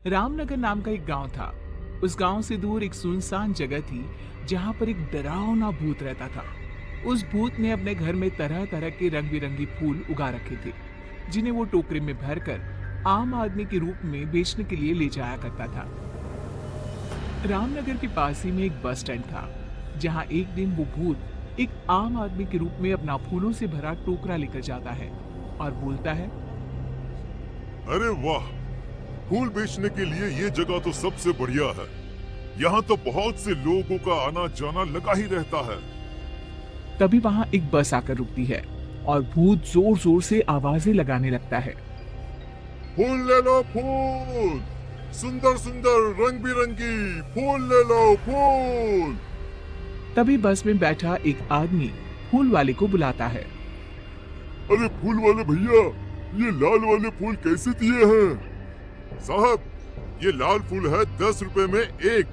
रामनगर नाम का एक गांव था। उस गांव से दूर एक सुनसान जगह थी जहां पर एक डरावना भूत रहता था। उस भूत ने अपने घर में तरह तरह के रंग बिरंगी फूल उगा रखे थे, जिन्हें वो टोकरे में भरकर आम आदमी के रूप में बेचने के लिए ले जाया करता था। रामनगर के पास ही में एक बस स्टैंड था, जहां एक दिन वो भूत एक आम आदमी के रूप में अपना फूलों से भरा टोकरा लेकर जाता है और बोलता है, अरे वाह, फूल बेचने के लिए ये जगह तो सबसे बढ़िया है। यहाँ तो बहुत से लोगों का आना जाना लगा ही रहता है। तभी वहां एक बस आकर रुकती है और भूत जोर जोर से आवाजें लगाने लगता है। फूल ले लो, फूल सुंदर सुंदर रंग बिरंगी फूल ले लो, फूल। तभी बस में बैठा एक आदमी फूल वाले को बुलाता है। अरे फूल वाले भैया, ये लाल वाले फूल कैसे दिए हैं? साहब, ये लाल फूल है 10 रुपए में एक।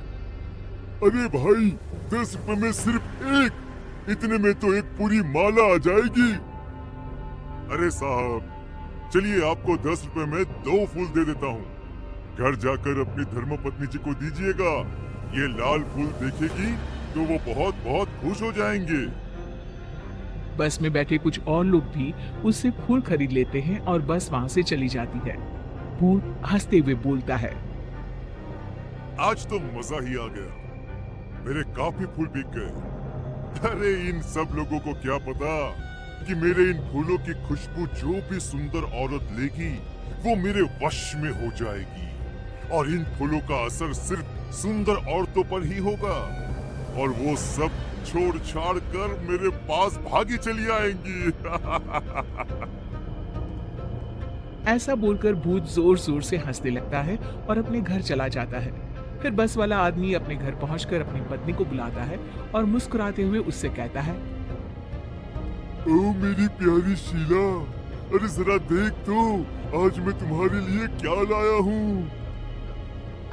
अरे भाई, 10 रुपए में सिर्फ एक? इतने में तो एक पूरी माला आ जाएगी। अरे साहब, चलिए आपको 10 रुपए में 2 फूल दे देता हूँ। घर जाकर अपनी धर्मपत्नी जी को दीजिएगा। ये लाल फूल देखेगी तो वो बहुत बहुत खुश हो जाएंगे। बस में बैठे कुछ और लोग भी उससे फूल खरीद लेते हैं और बस वहां से चली जाती है। भूत हंसते हुए बोलता है, आज तो मजा ही आ गया। मेरे काफी फूल बिक गए। अरे इन सब लोगों को क्या पता कि मेरे इन फूलों की खुशबू जो भी सुंदर औरत लेगी वो मेरे वश में हो जाएगी, और इन फूलों का असर सिर्फ सुंदर औरतों पर ही होगा, और वो सब छोड़ छाड़ कर मेरे पास भागी चली आएंगी। ऐसा बोलकर भूत जोर जोर से हंसने लगता है और अपने घर चला जाता है। फिर बस वाला आदमी अपने घर पहुंचकर अपनी पत्नी को बुलाता है और मुस्कुराते हुए उससे कहता है, ओ मेरी प्यारी शीला, अरे जरा देख तो, आज मैं तुम्हारे लिए क्या लाया हूँ।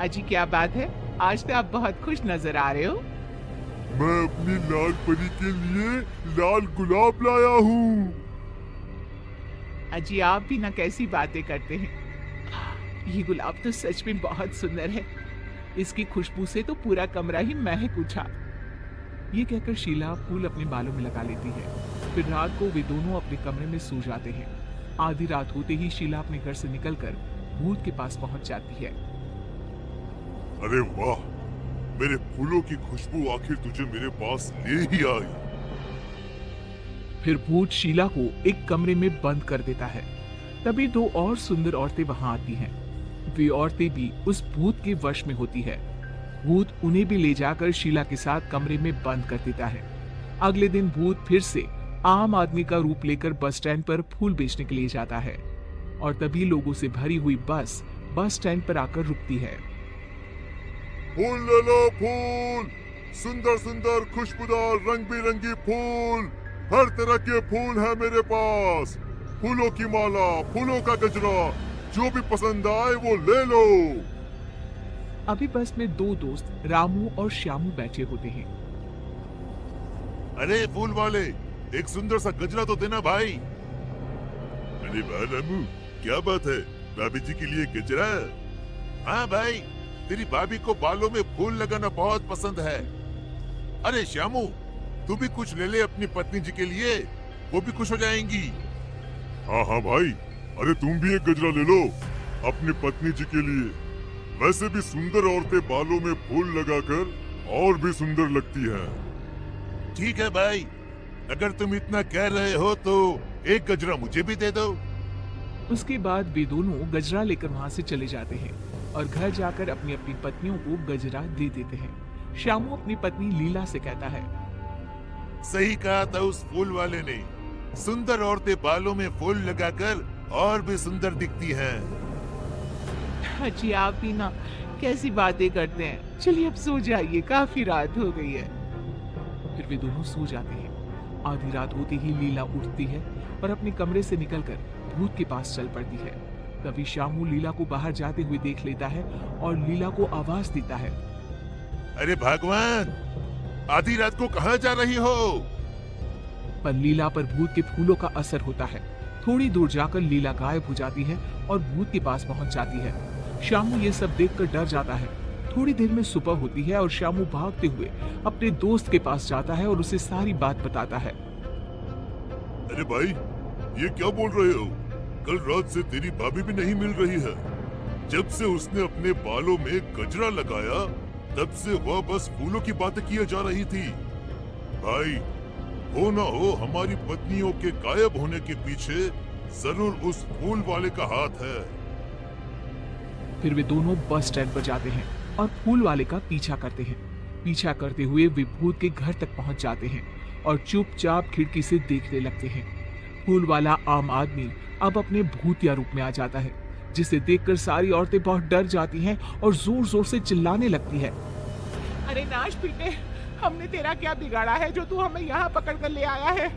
अजी क्या बात है, आज तो आप बहुत खुश नजर आ रहे हो। मैं अपनी लाल परी के लिए लाल गुलाब लाया हूँ। अजी आप भी ना कैसी बातें करते हैं। ये गुलाब तो सच में बहुत सुंदर है। इसकी खुशबू से तो पूरा कमरा ही महक उठा। ये कहकर शीला फूल अपने बालों में लगा लेती है। फिर रात को वे दोनों अपने कमरे में सो जाते हैं। आधी रात होते ही शीला अपने घर से निकलकर भूत के पास पहुंच जाती है। अरे वाह, मेरे फूलों की खुशबू आखिर तुझे मेरे पास ले ही आई। फिर भूत शीला को एक कमरे में बंद कर देता है। तभी 2 और सुंदर औरतें वहां आती हैं। वे औरतें भी उस भूत के वश में होती है। भूत उन्हें भी ले जाकर शीला के साथ कमरे में बंद कर देता है। अगले दिन भूत फिर से आम आदमी का रूप लेकर बस स्टैंड पर फूल बेचने के लिए जाता है, और तभी लोगों से भरी हुई बस स्टैंड पर आकर रुकती है। फूल ले लो, फूल सुंदर सुंदर खुशबूदार रंग बिरंगी फूल, हर तरह के फूल है मेरे पास। फूलों की माला, फूलों का गजरा, जो भी पसंद आए वो ले लो। अभी बस में 2 दोस्त रामू और श्यामू बैठे होते हैं। अरे फूल वाले, एक सुंदर सा गजरा तो देना भाई। अरे वाह रामू, क्या बात है, भाभी जी के लिए गजरा? हाँ भाई, तेरी भाभी को बालों में फूल लगाना बहुत पसंद है। अरे श्यामू, तू भी कुछ ले ले अपनी पत्नी जी के लिए, वो भी खुश हो जाएंगी। हाँ हाँ भाई, अरे तुम भी एक गजरा ले लो अपनी पत्नी जी के लिए। वैसे भी सुंदर औरतें बालों में फूल लगाकर और भी सुंदर लगती हैं। ठीक है भाई, अगर तुम इतना कह रहे हो तो एक गजरा मुझे भी दे दो। उसके बाद वे दोनों गजरा लेकर वहां से चले जाते हैं और घर जाकर अपनी अपनी पत्नियों को गजरा दे देते हैं। श्यामू अपनी पत्नी लीला से कहता है, सही कहा था उस फूल वाले ने, सुंदर औरतें बालों में फूल लगाकर और भी सुंदर दिखती हैं। जी आप भी ना कैसी बातें करते हैं। चलिए अब सो जाइए, काफी रात हो गई है। फिर वे दोनों सो जाते हैं। आधी रात होते ही लीला उठती है और अपने कमरे से निकलकर भूत के पास चल पड़ती है। तभी श्यामू लीला को बाहर जाते हुए देख लेता है और लीला को आवाज देता है, अरे भगवान, आधी रात को कहाँ जा रही हो? पर लीला पर भूत के फूलों का असर होता है। थोड़ी दूर जाकर लीला गायब हो जाती है और भूत के पास पहुंच जाती है। शामू ये सब देखकर डर जाता है। थोड़ी देर में सुबह होती है और शामू भागते हुए अपने दोस्त के पास जाता है और उसे सारी बात बताता है। अरे भाई, ये क्या बोल रहे हो? कल रात से तेरी भाभी भी नहीं मिल रही है। जब से उसने अपने बालों में गजरा लगाया, तब से वह बस फूलों की बातें किए जा रही थी। भाई, हो ना हो हमारी पत्नियों के गायब होने के पीछे जरूर उस फूल वाले का हाथ है। फिर वे दोनों बस स्टैंड पर जाते हैं और फूल वाले का पीछा करते हैं। पीछा करते हुए वे भूत के घर तक पहुंच जाते हैं और चुपचाप खिड़की से देखने लगते हैं। फूल वाला आम आदमी अब अपने भूतिया रूप में आ जाता है, जिसे देखकर सारी औरतें बहुत डर जाती हैं और जोर जोर से चिल्लाने लगती है। अरे नाश पीटे, हमने तेरा क्या बिगाड़ा है जो तू हमें यहाँ पकड़ कर ले आया है?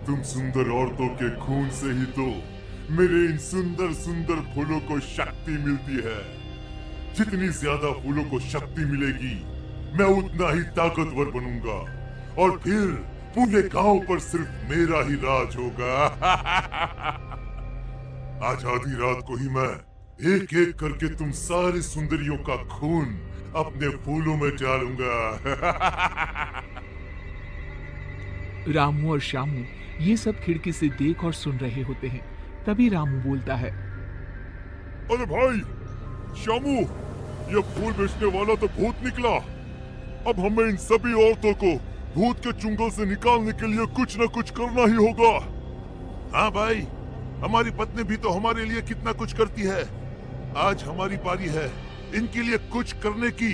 तुम सुंदर औरतों के खून से ही तो मेरे इन सुंदर सुंदर फूलों को शक्ति मिलती है। जितनी ज्यादा फूलों को शक्ति मिलेगी, मैं उतना ही ताकतवर बनूंगा और फिर पूरे गांव पर सिर्फ मेरा ही राज होगा। आज आधी रात को ही मैं एक एक करके तुम सारी सुंदरियों का खून अपने फूलों में डालूंगा। रामू और श्यामू ये सब खिड़की से देख और सुन रहे होते हैं। तभी रामू बोलता है। अरे भाई श्यामू, ये फूल बेचने वाला तो भूत निकला। अब हमें इन सभी औरतों को भूत के चुंगल से निकालने के लिए कुछ न कुछ करना ही होगा। हाँ भाई, हमारी पत्नी भी तो हमारे लिए कितना कुछ करती है। आज हमारी बारी है इनके लिए कुछ करने की।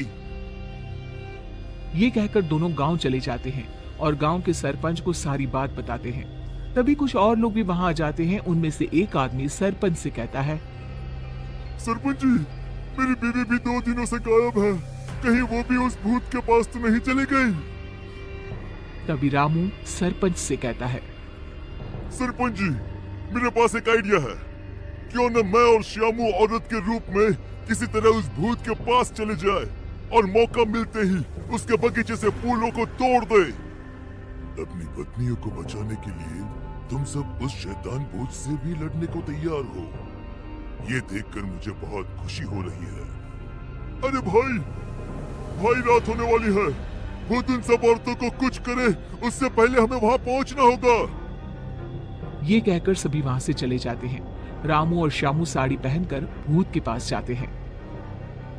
ये कहकर दोनों गांव चले जाते हैं और गांव के सरपंच को सारी बात बताते हैं। तभी कुछ और लोग भी वहां आ जाते हैं। उनमें से एक आदमी सरपंच से कहता है। सरपंच जी, मेरी बीवी भी 2 दिनों से गायब है। कहीं वो भी उस भूत के पास तो नहीं चली गई? तभी रामू सरपंच से कहता है। सरपंच जी, मेरे पास एक आइडिया है। क्यों न मैं और श्यामू औरत के रूप में किसी तरह उस भूत के पास चले जाए और मौका मिलते ही उसके बगीचे से फूलों को तोड़ दे। अपनी पत्नियों को बचाने के लिए तुम सब उस शैतान भूत से भी लड़ने को तैयार हो। ये देखकर मुझे बहुत खुशी हो रही है। अरे भाई, रात होने वाली है। भूत उन सब औरतों को कुछ करे उससे पहले हमें वहां पहुंचना होगा। ये कहकर सभी वहां से चले जाते हैं। रामू और श्यामू साड़ी पहनकर भूत के पास जाते हैं।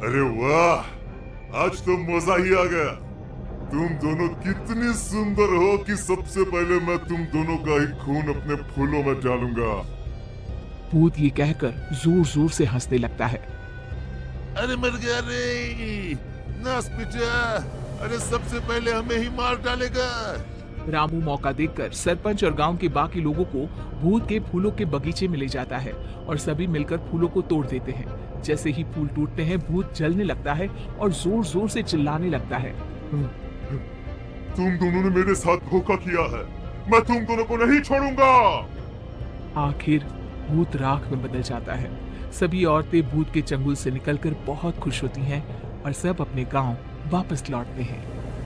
अरे वाह, आज तो मजा ही आ गया। तुम दोनों कितनी सुंदर हो कि सबसे पहले मैं तुम दोनों का ही खून अपने फूलों में डालूंगा। भूत ये कहकर जोर जोर से हंसने लगता है। अरे मर गया रे नास पिटा, अरे सबसे पहले हमें ही मार डालेगा। रामू मौका देखकर सरपंच और गांव के बाकी लोगों को भूत के फूलों के बगीचे में ले जाता है और सभी मिलकर फूलों को तोड़ देते हैं। जैसे ही फूल टूटते हैं, भूत जलने लगता है और जोर जोर से चिल्लाने लगता है। तुम दोनों ने मेरे साथ धोखा किया है, मैं तुम दोनों को नहीं छोड़ूंगा। आखिर भूत राख में बदल जाता है। सभी औरतें भूत के चंगुल से निकलकर बहुत खुश होती हैं और सब अपने गांव वापस लौटते हैं।